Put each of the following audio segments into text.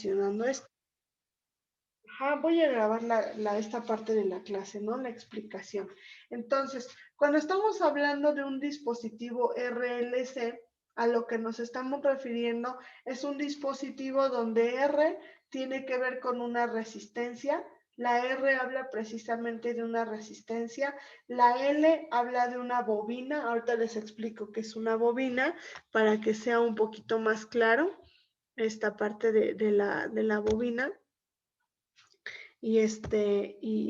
relacionando esto. Voy a grabar esta parte de la clase, ¿no? La explicación. Entonces, cuando estamos hablando de un dispositivo RLC, a lo que nos estamos refiriendo es un dispositivo donde R tiene que ver con una resistencia. La R habla precisamente de una resistencia. La L habla de una bobina. Ahorita les explico qué es una bobina para que sea un poquito más claro esta parte de la bobina. Y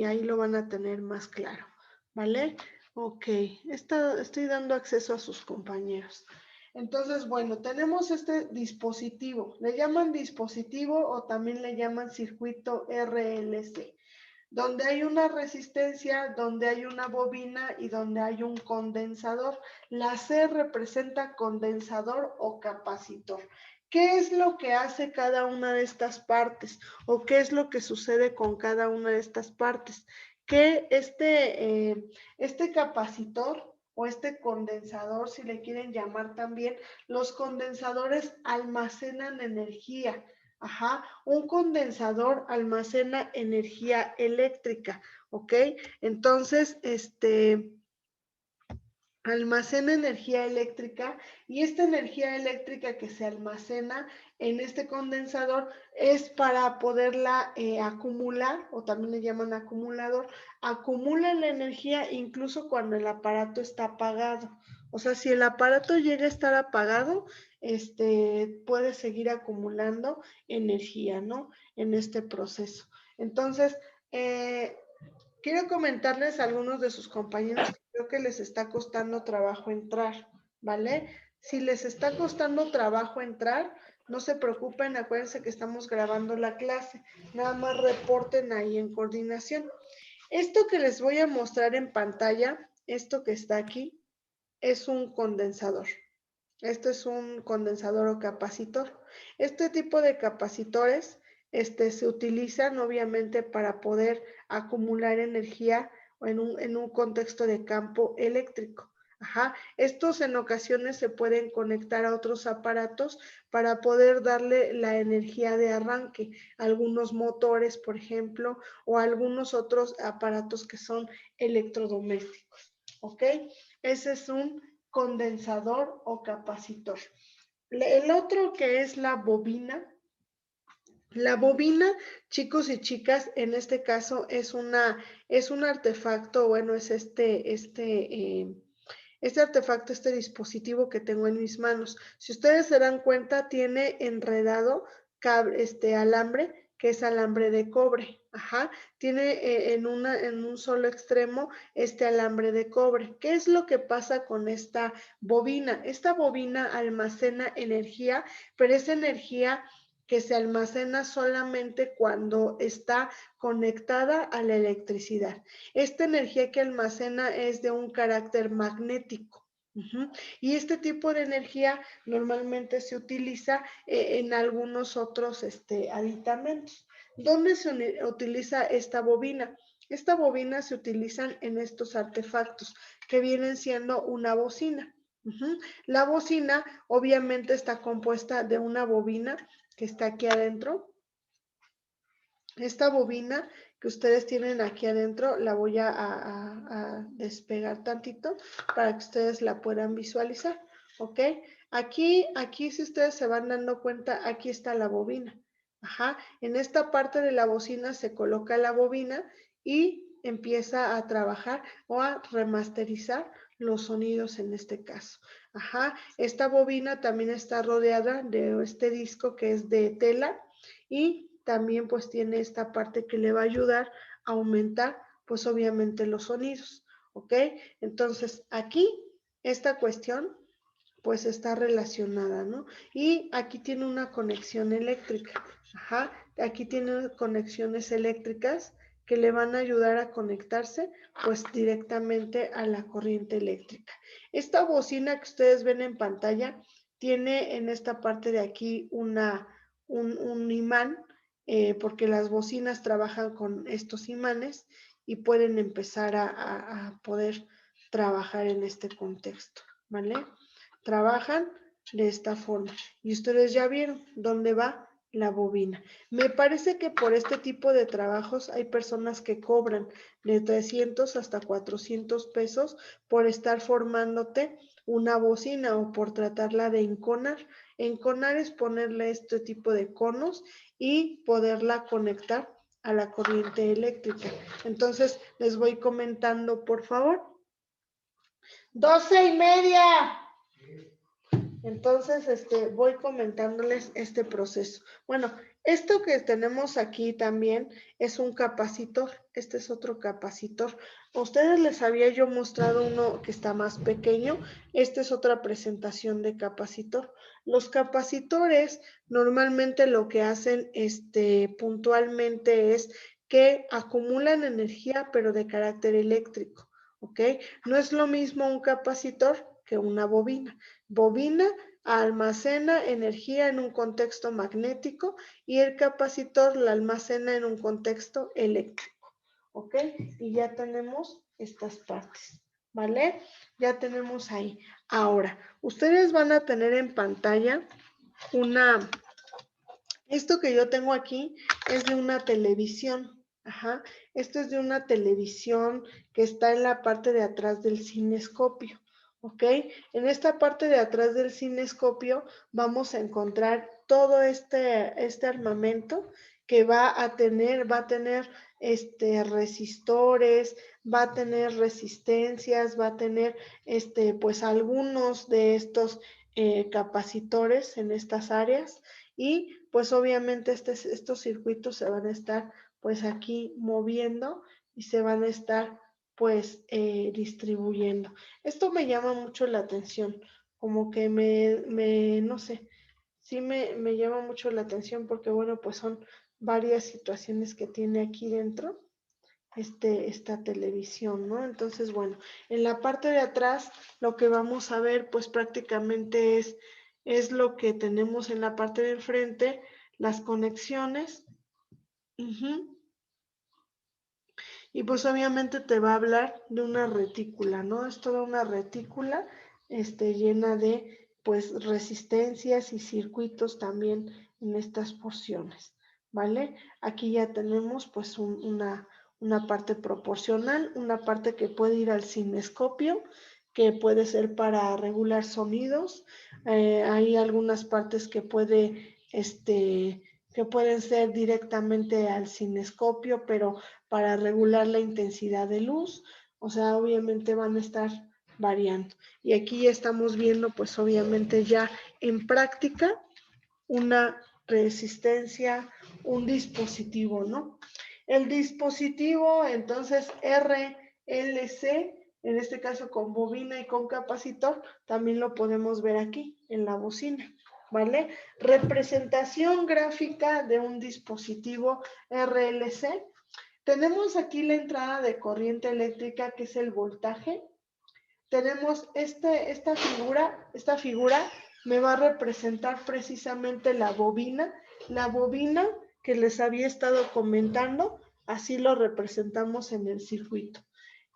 ahí lo van a tener más claro, ¿vale? Ok, estoy dando acceso a sus compañeros. Entonces, bueno, tenemos este dispositivo. Le llaman dispositivo o también le llaman circuito RLC, donde hay una resistencia, donde hay una bobina y donde hay un condensador. La C representa condensador o capacitor. ¿Qué es lo que hace cada una de estas partes? ¿O qué es lo que sucede con cada una de estas partes? Que este capacitor o este condensador, si le quieren llamar también, los condensadores almacenan energía. Un condensador almacena energía eléctrica, ¿ok? Entonces, almacena energía eléctrica y esta energía eléctrica que se almacena en este condensador es para poderla acumular, o también le llaman acumulador. Acumula la energía incluso cuando el aparato está apagado. O sea, si el aparato llega a estar apagado, puede seguir acumulando energía, ¿no? En este proceso. Entonces, quiero comentarles a algunos de sus compañeros que creo que les está costando trabajo entrar, ¿vale? Si les está costando trabajo entrar, no se preocupen, acuérdense que estamos grabando la clase, nada más reporten ahí en coordinación. Esto que les voy a mostrar en pantalla, esto que está aquí, es un condensador. Esto es un condensador o capacitor. Este tipo de capacitores se utilizan obviamente para poder acumular energía en un contexto de campo eléctrico. Estos en ocasiones se pueden conectar a otros aparatos para poder darle la energía de arranque, algunos motores, por ejemplo, o algunos otros aparatos que son electrodomésticos. ¿Ok? Ese es un condensador o capacitor. El otro que es la bobina. La bobina, chicos y chicas, en este caso es un artefacto, bueno, es este artefacto, este dispositivo que tengo en mis manos. Si ustedes se dan cuenta, tiene enredado alambre, que es alambre de cobre. Tiene en un solo extremo este alambre de cobre. ¿Qué es lo que pasa con esta bobina? Esta bobina almacena energía, pero esa energía que se almacena solamente cuando está conectada a la electricidad. Esta energía que almacena es de un carácter magnético. Y este tipo de energía normalmente se utiliza en algunos otros aditamentos. ¿Dónde se utiliza esta bobina? Esta bobina se utiliza en estos artefactos que vienen siendo una bocina. La bocina obviamente está compuesta de una bobina que está aquí adentro. Esta bobina que ustedes tienen aquí adentro la voy a despegar tantito para que ustedes la puedan visualizar, ¿ok? Aquí si ustedes se van dando cuenta, aquí está la bobina. En esta parte de la bocina se coloca la bobina y empieza a trabajar o a remasterizar los sonidos en este caso. Esta bobina también está rodeada de este disco que es de tela y también pues tiene esta parte que le va a ayudar a aumentar pues obviamente los sonidos, ¿ok? Entonces aquí esta cuestión pues está relacionada, ¿no? Y aquí tiene una conexión eléctrica, aquí tiene conexiones eléctricas que le van a ayudar a conectarse pues directamente a la corriente eléctrica. Esta bocina que ustedes ven en pantalla tiene en esta parte de aquí un imán, porque las bocinas trabajan con estos imanes y pueden empezar a poder trabajar en este contexto, ¿vale? Trabajan de esta forma. Y ustedes ya vieron dónde va la bobina. Me parece que por este tipo de trabajos hay personas que cobran de 300 hasta 400 pesos por estar formándote una bocina o por tratarla de enconar. Enconar es ponerle este tipo de conos y poderla conectar a la corriente eléctrica. Entonces, les voy comentando, por favor. 12:30. Entonces, voy comentándoles este proceso. Bueno, esto que tenemos aquí también es un capacitor. Este es otro capacitor. A ustedes les había yo mostrado uno que está más pequeño. Esta es otra presentación de capacitor. Los capacitores normalmente lo que hacen puntualmente es que acumulan energía, pero de carácter eléctrico. ¿Ok? No es lo mismo un capacitor que una bobina. Bobina almacena energía en un contexto magnético y el capacitor la almacena en un contexto eléctrico. ¿Ok? Y ya tenemos estas partes. ¿Vale? Ya tenemos ahí. Ahora, ustedes van a tener en pantalla esto que yo tengo aquí es de una televisión. Ajá. Esto es de una televisión que está en la parte de atrás del cinescopio. ¿Ok? En esta parte de atrás del cinescopio vamos a encontrar todo este armamento que va a tener resistores, va a tener resistencias, va a tener pues algunos de estos capacitores en estas áreas y pues obviamente estos circuitos se van a estar pues aquí moviendo y se van a estar pues distribuyendo. Esto me llama mucho la atención, como que no sé, sí me llama mucho la atención porque bueno, pues son varias situaciones que tiene aquí dentro esta televisión, ¿no? Entonces, bueno, en la parte de atrás lo que vamos a ver pues prácticamente es lo que tenemos en la parte de enfrente, las conexiones. Y pues obviamente te va a hablar de una retícula, ¿no? Es toda una retícula llena de pues resistencias y circuitos también en estas porciones, ¿vale? Aquí ya tenemos pues una parte proporcional, una parte que puede ir al cinescopio, que puede ser para regular sonidos. Hay algunas partes que que pueden ser directamente al cinescopio, pero para regular la intensidad de luz, o sea, obviamente van a estar variando. Y aquí ya estamos viendo, pues obviamente ya en práctica, una resistencia, un dispositivo, ¿no? El dispositivo, entonces, RLC, en este caso con bobina y con capacitor, también lo podemos ver aquí en la bocina, ¿vale? Representación gráfica de un dispositivo RLC. Tenemos aquí la entrada de corriente eléctrica, que es el voltaje. Tenemos esta figura me va a representar precisamente la bobina que les había estado comentando, así lo representamos en el circuito.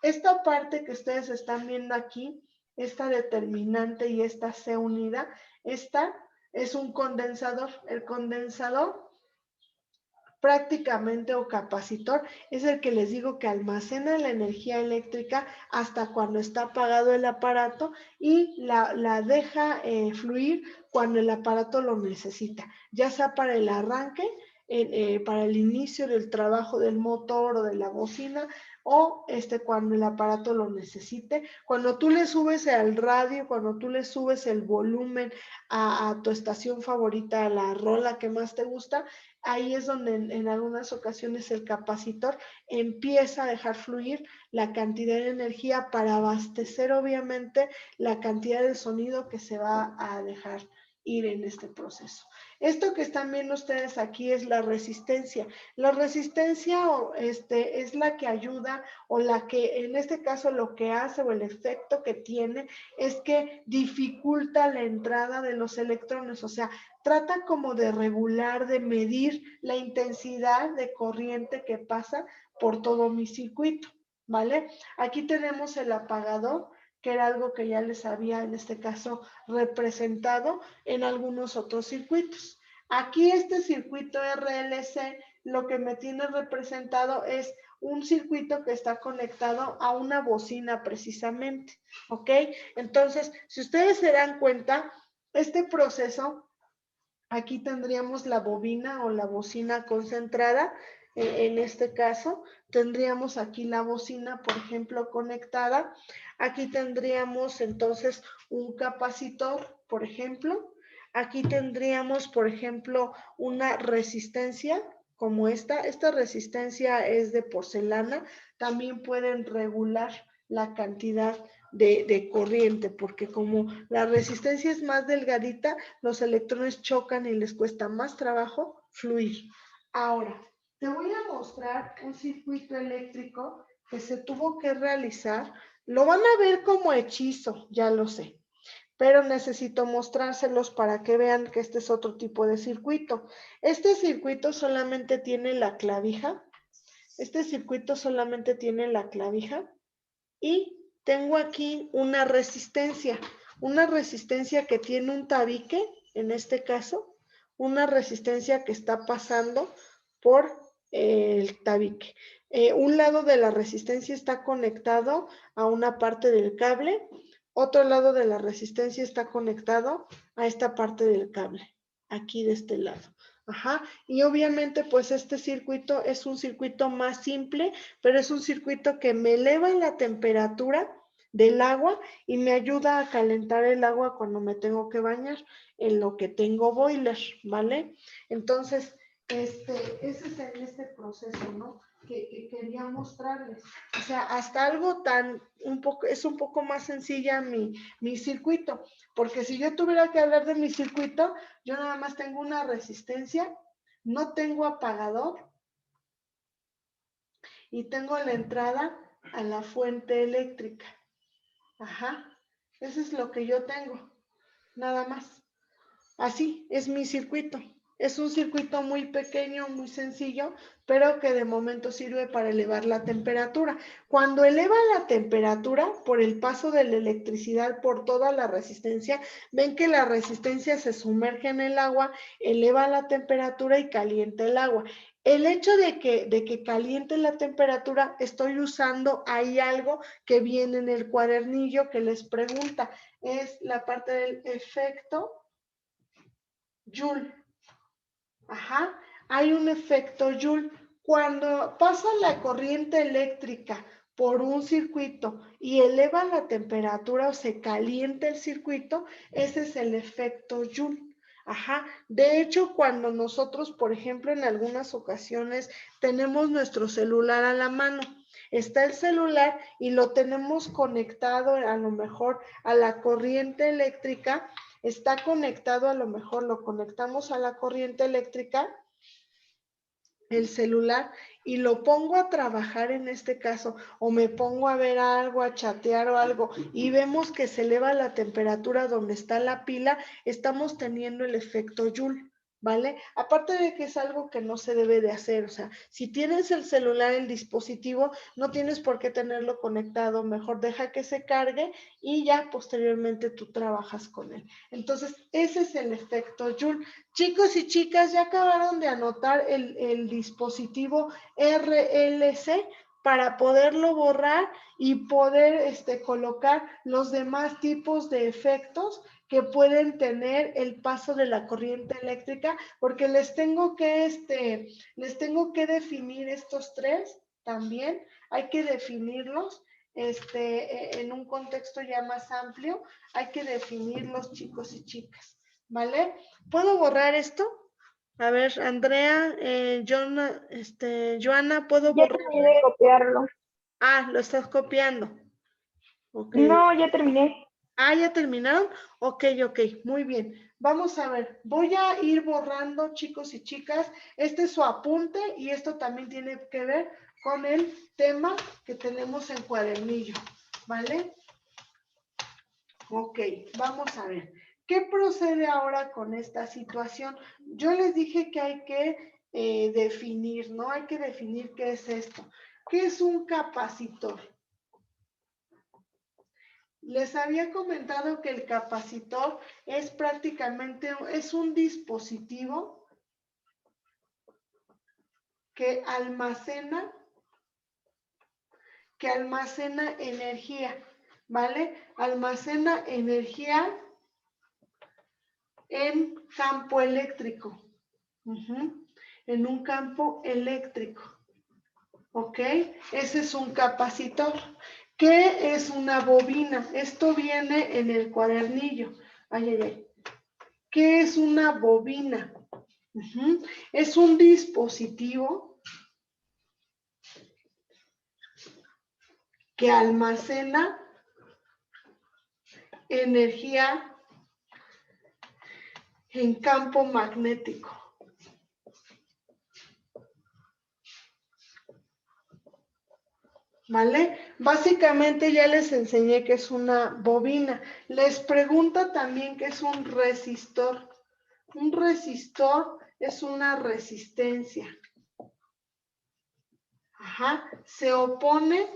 Esta parte que ustedes están viendo aquí, esta determinante y esta C unida, esta es un condensador. El condensador prácticamente o capacitor es el que les digo que almacena la energía eléctrica hasta cuando está apagado el aparato y la deja fluir cuando el aparato lo necesita, ya sea para el arranque, para el inicio del trabajo del motor o de la bocina, o cuando el aparato lo necesite. Cuando tú le subes al radio, cuando tú le subes el volumen a tu estación favorita, a la rola que más te gusta, ahí es donde en algunas ocasiones el capacitor empieza a dejar fluir la cantidad de energía para abastecer obviamente la cantidad de sonido que se va a dejar ir en este proceso. Esto que están viendo ustedes aquí es la resistencia. La resistencia es la que ayuda o la que en este caso lo que hace o el efecto que tiene es que dificulta la entrada de los electrones, o sea, trata como de regular, de medir la intensidad de corriente que pasa por todo mi circuito, ¿vale? Aquí tenemos el apagador, que era algo que ya les había en este caso representado en algunos otros circuitos. Aquí este circuito RLC lo que me tiene representado es un circuito que está conectado a una bocina precisamente, ¿ok? Entonces, si ustedes se dan cuenta, este proceso, aquí tendríamos la bobina o la bocina concentrada, en este caso, tendríamos aquí la bocina, por ejemplo, conectada. Aquí tendríamos entonces un capacitor, por ejemplo. Aquí tendríamos, por ejemplo, una resistencia como esta. Esta resistencia es de porcelana. También pueden regular la cantidad de corriente, porque como la resistencia es más delgadita, los electrones chocan y les cuesta más trabajo fluir. Ahora, te voy a mostrar un circuito eléctrico que se tuvo que realizar. Lo van a ver como hechizo, ya lo sé, pero necesito mostrárselos para que vean que este es otro tipo de circuito. Este circuito solamente tiene la clavija. Este circuito solamente tiene la clavija y tengo aquí una resistencia que tiene un tabique, en este caso, una resistencia que está pasando por el tabique. Un lado de la resistencia está conectado a una parte del cable, otro lado de la resistencia está conectado a esta parte del cable, aquí de este lado. Ajá. Y obviamente pues este circuito es un circuito más simple, pero es un circuito que me eleva la temperatura del agua y me ayuda a calentar el agua cuando me tengo que bañar, en lo que tengo boiler, ¿vale? Entonces, ese es en este proceso, ¿no? Que quería mostrarles. O sea, hasta algo tan, es un poco más sencilla mi circuito, porque si yo tuviera que hablar de mi circuito, yo nada más tengo una resistencia, no tengo apagador y tengo la entrada a la fuente eléctrica. Ajá, eso es lo que yo tengo, nada más. Así es mi circuito. Es un circuito muy pequeño, muy sencillo, pero que de momento sirve para elevar la temperatura. Cuando eleva la temperatura por el paso de la electricidad por toda la resistencia, ven que la resistencia se sumerge en el agua, eleva la temperatura y calienta el agua. El hecho de que caliente la temperatura, estoy usando ahí algo que viene en el cuadernillo que les pregunta. Es la parte del efecto Joule. Ajá, hay un efecto Joule. Cuando pasa la corriente eléctrica por un circuito y eleva la temperatura o se calienta el circuito, ese es el efecto Joule. Ajá, de hecho, cuando nosotros, por ejemplo, en algunas ocasiones tenemos nuestro celular a la mano, está el celular y lo tenemos conectado a lo mejor a la corriente eléctrica, está conectado, a lo mejor lo conectamos a la corriente eléctrica, el celular, y lo pongo a trabajar en este caso, o me pongo a ver algo, a chatear o algo, y vemos que se eleva la temperatura donde está la pila, estamos teniendo el efecto Joule. ¿Vale? Aparte de que es algo que no se debe de hacer, o sea, si tienes el celular, el dispositivo, no tienes por qué tenerlo conectado, mejor deja que se cargue y ya posteriormente tú trabajas con él. Entonces, ese es el efecto Joule. Chicos y chicas, ya acabaron de anotar el dispositivo RLC para poderlo borrar y poder colocar los demás tipos de efectos que pueden tener el paso de la corriente eléctrica, porque les tengo que definir estos tres también, hay que definirlos en un contexto ya más amplio, hay que definirlos, chicos y chicas, ¿vale? ¿Puedo borrar esto? A ver, Andrea, Joana, ¿puedo Ya borrar? terminé de copiarlo. Ah, lo estás copiando. Ok. No, ya terminé. Ah, ¿ya terminaron? Ok, ok, muy bien. Vamos a ver, voy a ir borrando, chicos y chicas. Este es su apunte y esto también tiene que ver con el tema que tenemos en cuadernillo, ¿vale? Ok, vamos a ver. ¿Qué procede ahora con esta situación? Yo les dije que hay que definir, ¿no? Hay que definir qué es esto. ¿Qué es un capacitor? Les había comentado que el capacitor es prácticamente, es un dispositivo que almacena energía, ¿vale? Almacena energía en campo eléctrico. En un campo eléctrico. ¿Ok? Ese es un capacitor. ¿Qué es una bobina? Esto viene en el cuadernillo. Ay, ay, ay. ¿Qué es una bobina? Es un dispositivo que almacena energía en campo magnético. ¿Vale? Básicamente ya les enseñé que es una bobina. Les pregunto también qué es un resistor. Un resistor es una resistencia. Ajá. Se opone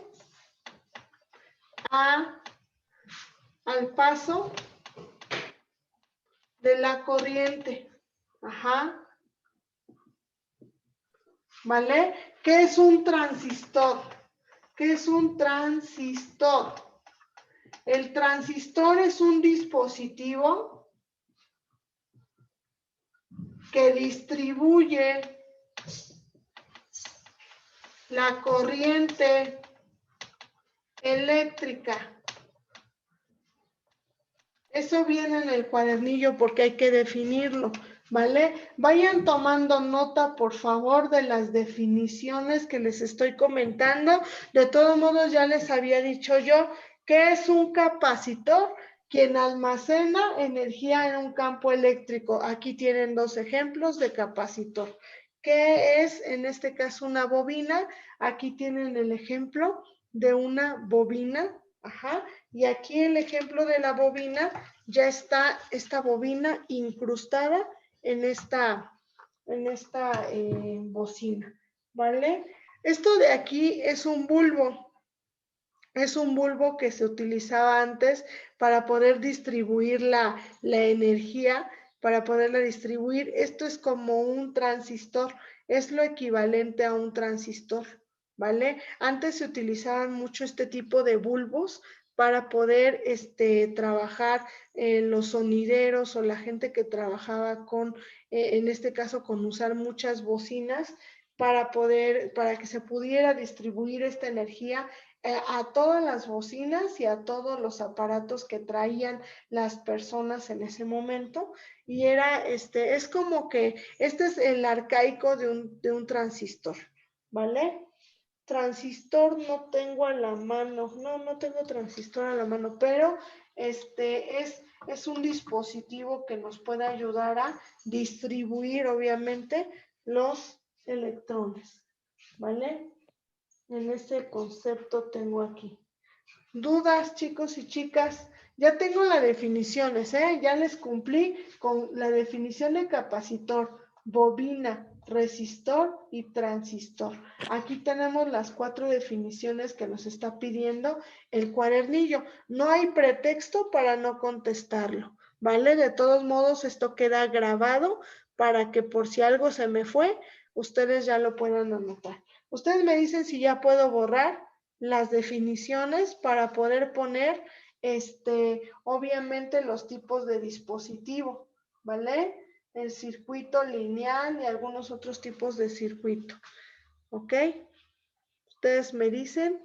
al paso de la corriente. Ajá. ¿Vale? ¿Qué es un transistor? ¿Qué es un transistor? El transistor es un dispositivo que distribuye la corriente eléctrica. Eso viene en el cuadernillo porque hay que definirlo, ¿vale? Vayan tomando nota, por favor, de las definiciones que les estoy comentando. De todos modos, ya les había dicho yo que es un capacitor quien almacena energía en un campo eléctrico. Aquí tienen dos ejemplos de capacitor. ¿Qué es, en este caso, una bobina? Aquí tienen el ejemplo de una bobina. Ajá. Y aquí el ejemplo de la bobina, ya está esta bobina incrustada en esta bocina, ¿vale? Esto de aquí es un bulbo. Es un bulbo que se utilizaba antes para poder distribuir la energía, para poderla distribuir. Esto es como un transistor, es lo equivalente a un transistor, ¿vale? Antes se utilizaban mucho este tipo de bulbos para poder trabajar los sonideros o la gente que trabajaba con, en este caso, con usar muchas bocinas para que se pudiera distribuir esta energía a todas las bocinas y a todos los aparatos que traían las personas en ese momento. Y era, es como que este es el arcaico de un transistor, ¿vale? Transistor no tengo a la mano, no tengo transistor a la mano, pero es un dispositivo que nos puede ayudar a distribuir, obviamente, los electrones, ¿vale? En este concepto tengo aquí. ¿Dudas, chicos y chicas? Ya tengo las definiciones, ya les cumplí con la definición de capacitor, bobina, resistor y transistor. Aquí tenemos las 4 definiciones que nos está pidiendo el cuadernillo. No hay pretexto para no contestarlo, ¿vale? De todos modos, esto queda grabado para que por si algo se me fue, ustedes ya lo puedan anotar. Ustedes me dicen si ya puedo borrar las definiciones para poder poner, obviamente, los tipos de dispositivo, ¿vale? El circuito lineal y algunos otros tipos de circuito, ¿ok? Ustedes me dicen